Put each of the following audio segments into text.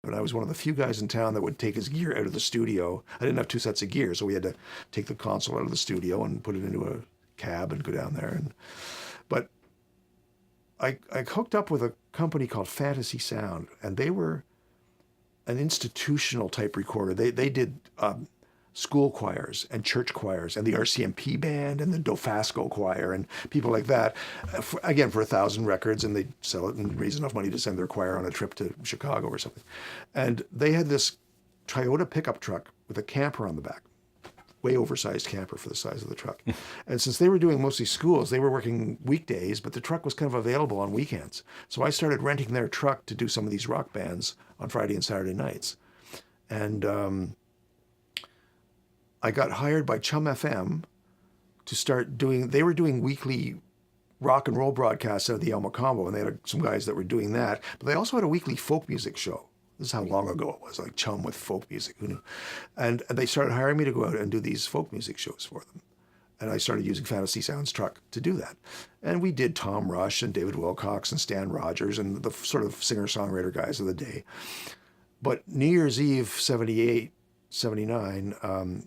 And I was one of the few guys in town that would take his gear out of the studio. I didn't have 2 sets of gear, so we had to take the console out of the studio and put it into a cab and go down there. But I hooked up with a company called Fantasy Sound, and they were an institutional type recorder. They did school choirs and church choirs and the RCMP band and the Dofasco choir and people like that, for 1,000 records, and they'd sell it and raise enough money to send their choir on a trip to Chicago or something. And they had this Toyota pickup truck with a camper on the back, way oversized camper for the size of the truck. And since they were doing mostly schools, they were working weekdays, but the truck was kind of available on weekends. So I started renting their truck to do some of these rock bands on Friday and Saturday nights. And I got hired by Chum FM to start doing, they were doing weekly rock and roll broadcasts out of the Alma Combo, and they had some guys that were doing that, but they also had a weekly folk music show. This is how long ago it was, like Chum with folk music, who knew? And they started hiring me to go out and do these folk music shows for them. And I started using Fantasy Sound's truck to do that. And we did Tom Rush and David Wilcox and Stan Rogers and the sort of singer-songwriter guys of the day. But New Year's Eve, 78, 79,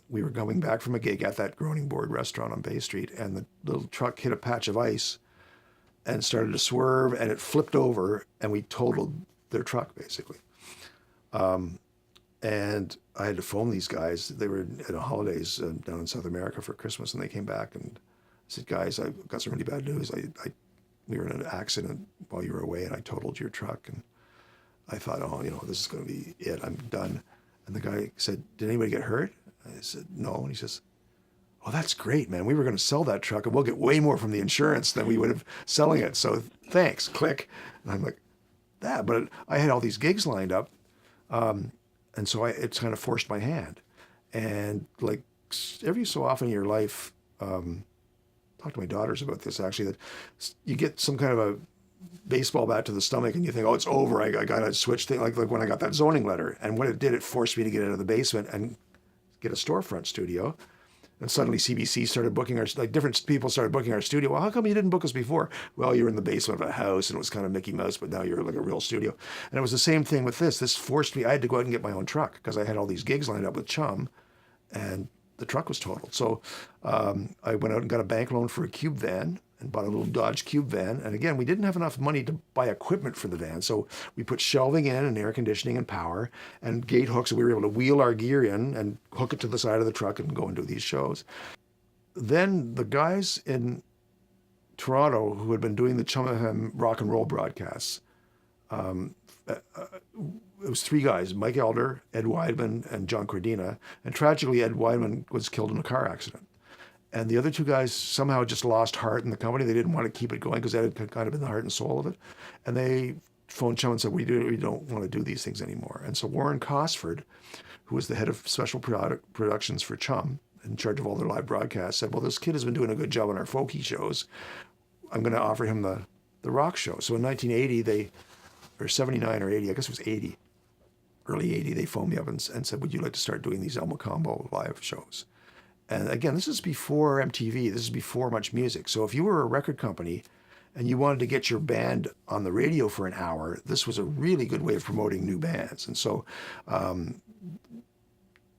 we were coming back from a gig at that Groaning Board restaurant on Bay Street, and the little truck hit a patch of ice and started to swerve, and it flipped over, and we totaled their truck, basically. And I had to phone these guys. They were at holidays down in South America for Christmas, and they came back and I said, guys, I've got some really bad news. We were in an accident while you were away, and I totaled your truck. And I thought, oh, this is going to be it. I'm done. And the guy said, did anybody get hurt? I said, no. And he says, oh, that's great, man. We were going to sell that truck, and we'll get way more from the insurance than we would have selling it. So thanks, click. And I'm like, that. But I had all these gigs lined up. And so it's kind of forced my hand. And like every so often in your life, talk to my daughters about this actually, that you get some kind of a baseball bat to the stomach and you think, oh, it's over. I got to switch thing. Like when I got that zoning letter, and what it did, it forced me to get out of the basement and get a storefront studio. And suddenly CBC started booking different people started booking our studio. Well, how come you didn't book us before? Well, you were in the basement of a house and it was kind of Mickey Mouse, but now you're like a real studio. And it was the same thing with this. This forced me, I had to go out and get my own truck because I had all these gigs lined up with Chum, and the truck was totaled. So I went out and got a bank loan for a cube van and bought a little Dodge Cube van. And again, we didn't have enough money to buy equipment for the van. So we put shelving in and air conditioning and power and gate hooks. So we were able to wheel our gear in and hook it to the side of the truck and go and do these shows. Then the guys in Toronto who had been doing the Chum FM rock and roll broadcasts, it was 3 guys, Mike Elder, Ed Weidman, and John Cordina. And tragically, Ed Weidman was killed in a car accident. And the other 2 guys somehow just lost heart in the company. They didn't want to keep it going because that had kind of been the heart and soul of it. And they phoned Chum and said, we don't want to do these things anymore. And so Warren Cosford, who was the head of special productions for Chum, in charge of all their live broadcasts, said, well, this kid has been doing a good job on our folky shows. I'm going to offer him the rock show. So in 1980, or 79 or 80, I guess it was 80, early 80, they phoned me up and said, would you like to start doing these Alma Combo live shows? And again, this is before MTV. This is before MuchMusic. So if you were a record company and you wanted to get your band on the radio for an hour, this was a really good way of promoting new bands. And so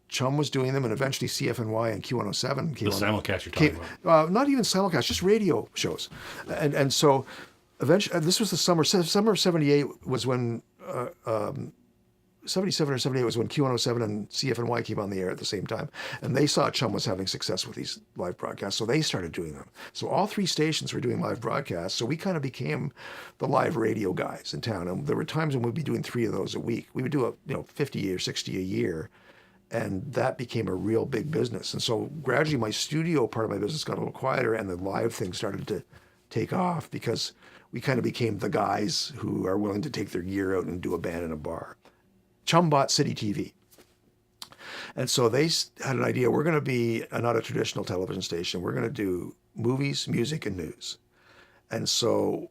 Chum was doing them, and eventually CFNY and Q107 came on. The simulcast you're talking about. Not even simulcast, just radio shows. And so eventually, this was the summer of 78 was when 77 or 78 was when Q107 and CFNY came on the air at the same time. And they saw Chum was having success with these live broadcasts, so they started doing them. So all 3 stations were doing live broadcasts, so we kind of became the live radio guys in town. And there were times when we'd be doing 3 of those a week. We would do 50 or 60 a year, and that became a real big business. And so gradually my studio part of my business got a little quieter, and the live thing started to take off because we kind of became the guys who are willing to take their gear out and do a band in a bar. Chum bought City TV. And so they had an idea, we're going to be not a traditional television station. We're going to do movies, music, and news. And so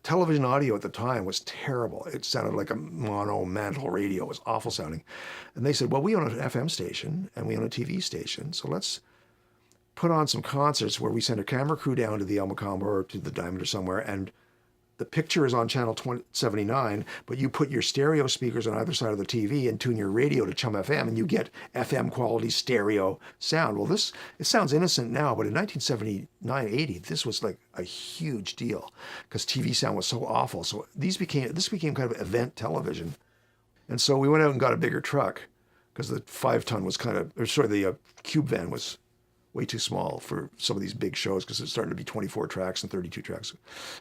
television audio at the time was terrible. It sounded like a mono mantle radio. It was awful sounding. And they said, well, we own an FM station and we own a TV station. So let's put on some concerts where we send a camera crew down to the Alma Combo or to the Diamond or somewhere and the picture is on channel 79, but you put your stereo speakers on either side of the TV and tune your radio to Chum FM, and you get FM quality stereo sound. Well, it sounds innocent now, but in 1979, 80, this was like a huge deal because TV sound was so awful. So this became kind of event television. And so we went out and got a bigger truck because the 5-ton was the cube van was way too small for some of these big shows because it started to be 24 tracks and 32 tracks.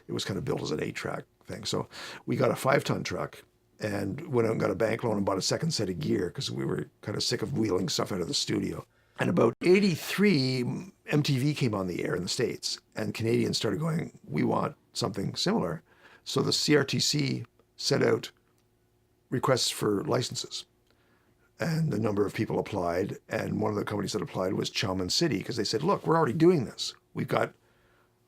It was kind of built as an 8-track thing. So we got a 5-ton truck and went out and got a bank loan and bought a second set of gear because we were kind of sick of wheeling stuff out of the studio. And about 83, MTV came on the air in the States, and Canadians started going, we want something similar. So the CRTC set out requests for licenses. And a number of people applied, and one of the companies that applied was Chum and City, because they said, look, we're already doing this. We've got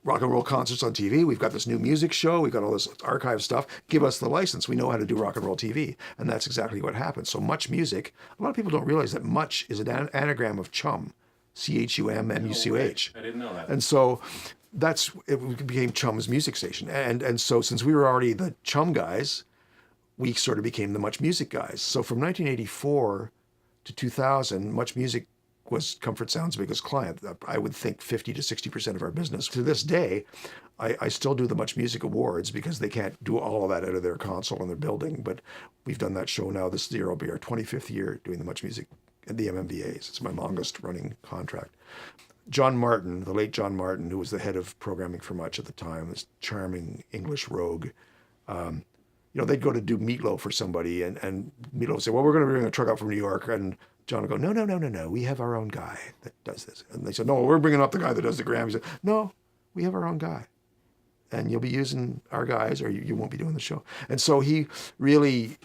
rock and roll concerts on TV. We've got this new music show. We've got all this archive stuff. Give us the license. We know how to do rock and roll TV. And that's exactly what happened. So MuchMusic, a lot of people don't realize that Much is an anagram of Chum, CHUM-MUCH. I didn't know that. And so it became Chum's music station. And so since we were already the Chum guys, we sort of became the MuchMusic guys. So from 1984 to 2000, MuchMusic was Comfort Sound's biggest client. I would think 50 to 60% of our business. To this day, I still do the MuchMusic Awards because they can't do all of that out of their console in their building, but we've done that show now. This year will be our 25th year doing the MuchMusic at the MMVAs. It's my longest running contract. John Martin, the late John Martin, who was the head of programming for Much at the time, this charming English rogue, they'd go to do Meatloaf for somebody, and Meatloaf would say, well, we're going to bring a truck up from New York. And John would go, no, we have our own guy that does this. And they said, no, we're bringing up the guy that does the Grammys. He said, no, we have our own guy. And you'll be using our guys, or you won't be doing the show. And so he really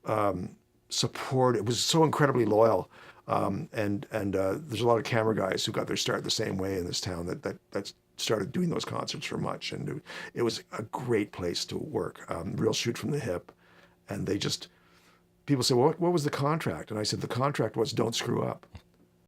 was so incredibly loyal. And there's a lot of camera guys who got their start the same way in this town that started doing those concerts for Much, and it was a great place to work, real shoot from the hip. And people say, well, what was the contract? And I said, the contract was don't screw up.